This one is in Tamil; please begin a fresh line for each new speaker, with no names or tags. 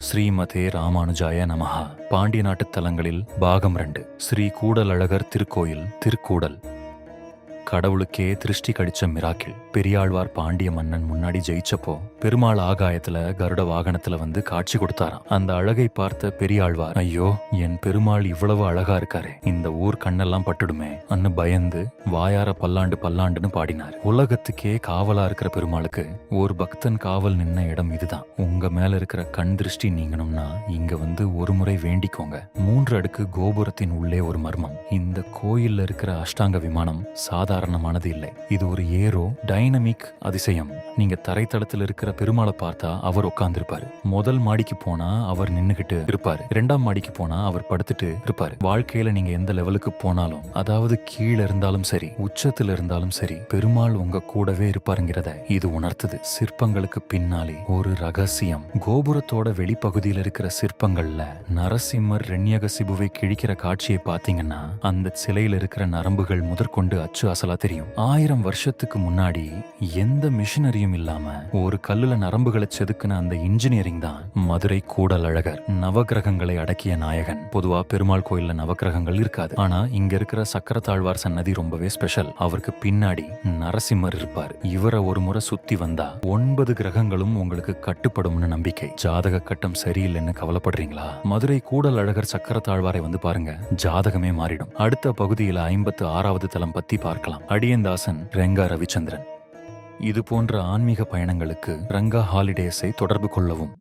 ஸ்ரீமதே ராமானுஜாய நமஹா. பாண்டிய நாட்டுத் தலங்களில் பாகம் 2. ஸ்ரீ கூடலழகர் திருக்கோயில் திருக்கூடல். கடவுளுக்கே திருஷ்டி கடிச்ச மிராக்கிள். பெரியாழ்வார் பாண்டிய மன்னன் முன்னாடி ஜெயிச்சப்போ பெருமாள் ஆகாயத்துல கருட வாகனத்துல வந்து காட்சி கொடுத்தாராம். அந்த அழகை பார்த்த பெரியாழ்வார், ஐயோ என் பெருமாள் இவ்வளவு அழகா இருக்காரே, இந்த ஊர் கண்ணெல்லாம் பட்டுடுமே அன்னு பயந்து வாயார பல்லாண்டு பல்லாண்டுன்னு பாடினார். உலகத்துக்கே காவலா இருக்கிற பெருமாளுக்கு ஒரு பக்தன் காவல் நின்ன இடம் இதுதான். உங்க மேல இருக்கிற கண் திருஷ்டி நீங்கணும்னா இங்க வந்து ஒரு முறை வேண்டிக்கோங்க. 3 அடுக்கு கோபுரத்தின் உள்ளே ஒரு மர்மம். இந்த கோயில்ல இருக்கிற அஷ்டாங்க விமானம் சாதாரணமானது இல்லை. இது ஒரு ஏரோ டைனமிக் அதிசயம். நீங்க தரைத்தளத்தில் இருக்கிற பெருமாளை பார்த்தா அவர் உட்கார்ந்திருப்பாரு. முதல் மாடிக்கு போனா அவர் நின்னுகிட்டு இருப்பாரு. 2ஆம் மாடிக்கு போனா அவர் படுத்துட்டு இருப்பாரு. வாழ்க்கையில நீங்க எந்த லெவலுக்கு போனாலும், அதாவது கீழே இருந்தாலும் சரி உச்சத்துல இருந்தாலும் சரி, பெருமாள் உங்க கூடவே இருப்பாருங்கிறத இது உணர்த்துது. சிற்பங்களுக்கு பின்னாலே ஒரு ரகசியம். கோபுரத்தோட வெளிப்பகுதியில் இருக்கிற சிற்பங்கள்ல நரசிம்மர் ரெண்யகசிபுவை கிழிக்கிற காட்சியை பாத்தீங்கன்னா அந்த சிலையில் இருக்கிற நரம்புகள் முதற்கொண்டு அச்சு அசலா தெரியும். 1000 வருஷத்துக்கு முன்னாடி எந்த மிஷினரியும் இல்லாம ஒரு கல்லுல நரம்புகளை செதுக்குன அந்த இன்ஜினியரிங் தான் மதுரை கூடலழகர். நவகிரகங்களை அடக்கிய நாயகன். பொதுவா பெருமாள் கோயில்ல நவகிரகங்கள் இருக்காது. ஆனா இங்க இருக்கிற சக்கரத்தாழ்வார் சன்னதி ரொம்பவே ஸ்பெஷல். அவருக்கு பின்னாடி நரசிம்மர் இருப்பார். இவரை ஒரு முறை சுத்தி வந்தா 9 கிரகங்களும் உங்களுக்கு கட்டுப்படும்னு நம்பிக்கை. ஜாதக கட்டம் சரியில்லைன்னு கவலைப்படுறீங்களா? மதுரை கூடலழகர் சக்கரத்தாழ்வாரை வந்து பாருங்க, ஜாதகமே மாறிடும். அடுத்த பகுதியில 56வது தலம் பத்தி பார்க்கலாம். அடியந்தாசன் ரெங்கா ரவிச்சந்திரன். இது போன்ற ஆன்மீக பயணங்களுக்கு ரங்கா ஹாலிடேஸை தொடர்பு கொள்ளவும்.